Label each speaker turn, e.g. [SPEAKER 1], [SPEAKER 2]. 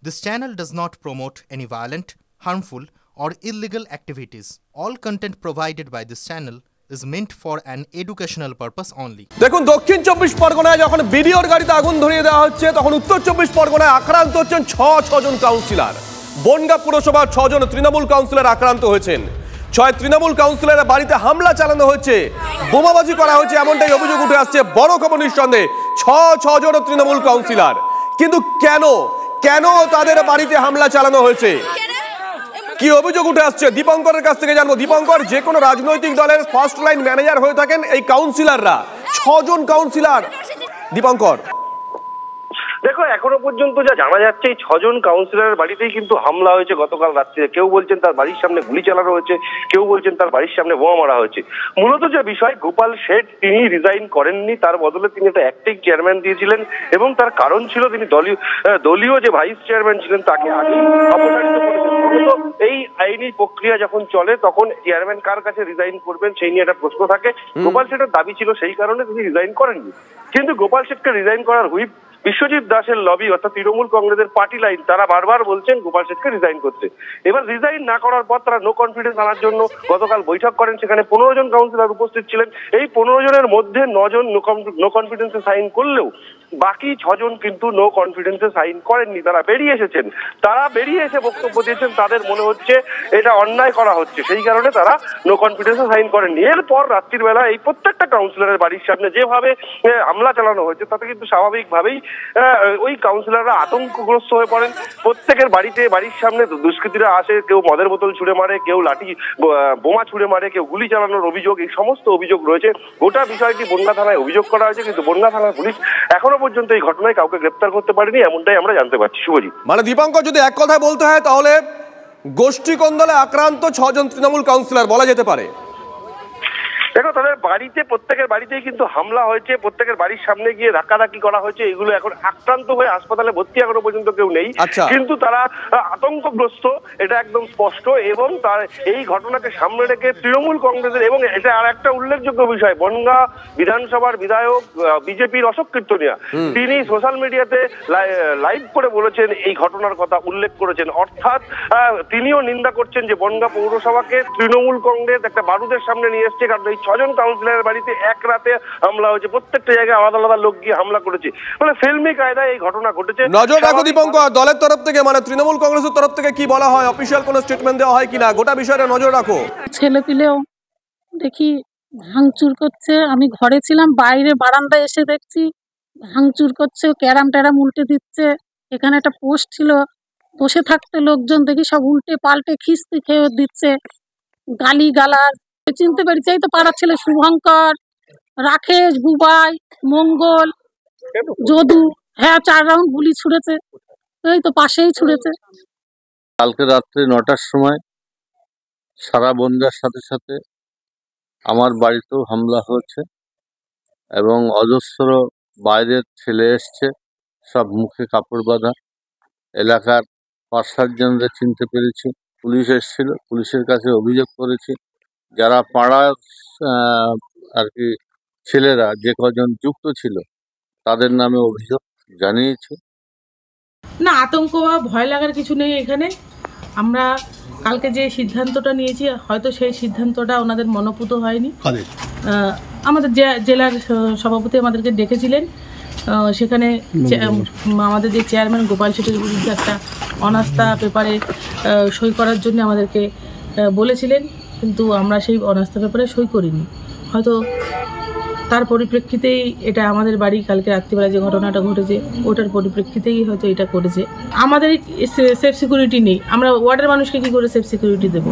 [SPEAKER 1] This channel does not promote any violent, harmful, or illegal activities. All content provided by this channel is meant for an educational purpose only.
[SPEAKER 2] দেখুন দক্ষিণ 24 পরগনায় যখন বিডিওর গাড়িতে আগুন ধরিয়ে দেওয়া হচ্ছে তখন উত্তর 24 পরগনায় আক্রান্ত হচ্ছেন 6 জন কাউন্সিলর। বনগাঁ পুরসভার 6 জন তৃণমূল কাউন্সিলর আক্রান্ত হয়েছেন। 6 তৃণমূল কাউন্সিলরের বাড়িতে হামলা চালানো হচ্ছে, বোমাবাজি করা হচ্ছে, এমনটাই অভিযোগ উঠে আসছে। বড় খবর নিঃসন্দেহে 6 জন তৃণমূল কাউন্সিলর, কিন্তু কেন তাদের বাড়িতে হামলা চালানো হয়েছে, কি অভিযোগ উঠে আসছে দীপঙ্করের কাছ থেকে জানবো। দীপঙ্কর, যে কোনো রাজনৈতিক দলের ফার্স্ট লাইন ম্যানেজার হয়ে থাকেন এই কাউন্সিলররা, 6 জন কাউন্সিলর। দীপঙ্কর,
[SPEAKER 3] দেখো এখনো পর্যন্ত যা জানা যাচ্ছে এই 6 জন কাউন্সিলরের বাড়িতেই কিন্তু হামলা হয়েছে গতকাল রাত্রে। কেউ বলছেন তার বাড়ির সামনে গুলি চালানো হয়েছে, কেউ বলছেন তার বাড়ির সামনে বোমা মারা হয়েছে। মূলত যে বিষয়, গোপাল শেঠ তিনি রিজাইন করেননি, তার বদলে তিনি একটা অ্যাক্টিং চেয়ারম্যান দিয়েছিলেন এবং তার কারণ ছিল তিনি দলীয় যে ভাইস চেয়ারম্যান ছিলেন তাকে আগে অপসারিত করেছেন। এই আইনি প্রক্রিয়া যখন চলে তখন চেয়ারম্যান কার কাছে রিজাইন করবেন সেই নিয়ে একটা প্রশ্ন থাকে। গোপাল শেঠের দাবি ছিল সেই কারণে তিনি রিজাইন করেননি, কিন্তু গোপাল শেঠকে রিজাইন করার হুইপ বিশ্বজিৎ দাসের লবি অর্থাৎ তৃণমূল কংগ্রেসের পার্টি লাইন, তারা বারবার বলছেন গোপাল শেঠকে রিজাইন করতে। এবার রিজাইন না করার পর তারা নো কনফিডেন্স আনার জন্য গতকাল বৈঠক করেন। সেখানে 15 জন কাউন্সিলর উপস্থিত ছিলেন। এই 15 জনের মধ্যে 9 জন নো কনফিডেন্সে সাইন করলেও বাকি 6 জন কিন্তু নো কনফিডেন্সে সাইন করেননি। তারা বেরিয়ে এসেছেন। তারা বেরিয়ে এসে বক্তব্য দিয়েছেন তাদের মনে হচ্ছে এটা অন্যায় করা হচ্ছে, সেই কারণে তারা নো কনফিডেন্সে সাইন করেননি। এরপর রাত্রির বেলা এই প্রত্যেকটা কাউন্সিলরের বাড়ির সামনে যেভাবে হামলা চালানো হয়েছে তাতে কিন্তু স্বাভাবিকভাবেই ওই কাউন্সিলররা আতঙ্কগ্রস্ত হয়ে পড়েন। প্রত্যেকের বাড়ির সামনে দুষ্কৃতীরা আসে, কেউ মদের বোতল ছুড়ে মারে, কেউ লাঠি বোমা ছুড়ে মারে, কেউ গুলি চালানোর অভিযোগ, এই সমস্ত অভিযোগ রয়েছে। গোটা বিষয়টি বনগাঁ থানায় অভিযোগ করা হয়েছে, কিন্তু বনগাঁ থানার পুলিশ এখনো পর্যন্ত এই ঘটনায় কাউকে গ্রেপ্তার করতে পারেনি, এমনটাই আমরা জানতে পারছি। শুভজিৎ,
[SPEAKER 2] মানে দীপঙ্কর, যদি এক কথায় বলতে হয় তাহলে গোষ্ঠী কন্দলে আক্রান্ত 6 জন তৃণমূল কাউন্সিলর বলা যেতে পারে।
[SPEAKER 3] দেখো তাদের বাড়িতে, প্রত্যেকের বাড়িতেই কিন্তু হামলা হয়েছে, প্রত্যেকের বাড়ির সামনে গিয়ে ধাক্কাধাক্কি করা হয়েছে। এগুলো এখন আক্রান্ত হয়ে হাসপাতালে ভর্তি এখনো পর্যন্ত কেউ নেই, কিন্তু তারা আতঙ্কগ্রস্ত, এটা একদম স্পষ্ট। এবং তার এই ঘটনাকে সামনে রেখে তৃণমূল কংগ্রেসের, এবং এটা আর একটা উল্লেখযোগ্য বিষয়, বনগাঁ বিধানসভার বিধায়ক বিজেপির অশোক কীর্তনিয়া, তিনি সোশ্যাল মিডিয়াতে লাইভ করে বলেছেন, এই ঘটনার কথা উল্লেখ করেছেন। অর্থাৎ তিনিও নিন্দা করছেন যে বনগাঁ পৌরসভাকে তৃণমূল কংগ্রেস একটা বারুদের সামনে নিয়ে এসছে, কারণ এই 6 জন কাউন্সিলরের বাড়িতে এক রাতে হামলা হয়েছে। প্রত্যেকটা জায়গায় আলাদা আলাদা লোক গিয়ে হামলা করেছে, মানে ফিল্মি কায়দায় এই ঘটনা ঘটেছে।
[SPEAKER 2] নজর রাখো দীপঙ্কর, দলের তরফ থেকে, মানে তৃণমূল কংগ্রেসের তরফ থেকে কি বলা হয়, অফিসিয়াল কোনো স্টেটমেন্ট দেওয়া হয় কিনা, গোটা বিষয়টা নজর রাখো।
[SPEAKER 4] ছেলে পিলেও দেখি ভাঙচুর করছে। আমি ঘরে ছিলাম, বাইরে বারান্দায় এসে দেখছি ভাঙচুর করছে, ক্যারাম ট্যারাম উল্টে দিচ্ছে। এখানে একটা পোস্ট ছিল, বসে থাকতে লোকজন দেখি সব উল্টে পাল্টে খিস্তি খেয়ে দিচ্ছে, গালি গালাজ। চিনতে পেরেছি, এই তো পাড়ার ছেলে শুভঙ্কর, রাকেশ, বুবাই, মঙ্গল, যদু। হ্যাঁ, 4 রাউন্ড গুলি ছুড়েছে, এই তো পাশেই ছুড়েছে।
[SPEAKER 5] কালকে রাত্রে 9টার সময় সারা বনগাঁর সাথে সাথে আমার বাড়িতেও হামলা হয়েছে এবং অজস্র বাইরের ছেলে এসছে, সব মুখে কাপড় বাঁধা। এলাকার 5-7 জনকে চিনতে পেরেছি। পুলিশ এসেছিল, পুলিশের কাছে অভিযোগ করেছি। যারা পাড়ার আর কি ছেলেরা যে কজন যুক্ত ছিল তাদের নামে অভিযোগ জানিয়েছে।
[SPEAKER 6] না, আতঙ্ক বা ভয় লাগার কিছু নেই এখানে। আমরা কালকে যে সিদ্ধান্তটা নিয়েছি, হয়তো সেই সিদ্ধান্তটা ওনাদের মনোপুত হয়নি। আমাদের জেলার সভাপতি আমাদেরকে ডেকেছিলেন, সেখানে আমাদের যে চেয়ারম্যান গোপাল শেঠের বিরুদ্ধে একটা অনাস্থা পেপারে সই করার জন্য আমাদেরকে বলেছিলেন, কিন্তু আমরা সেই অনাস্থা পেপারে সই করিনি। হয়তো তার পরিপ্রেক্ষিতেই এটা আমাদের বাড়ি কালকে রাত্রিবেলা যে ঘটনাটা ঘটেছে ওটার পরিপ্রেক্ষিতেই হয়তো এটা করেছে। আমাদের সেফ সিকিউরিটি নেই, আমরা ওয়ার্ডের মানুষকে কী করে সেফ সিকিউরিটি দেবো?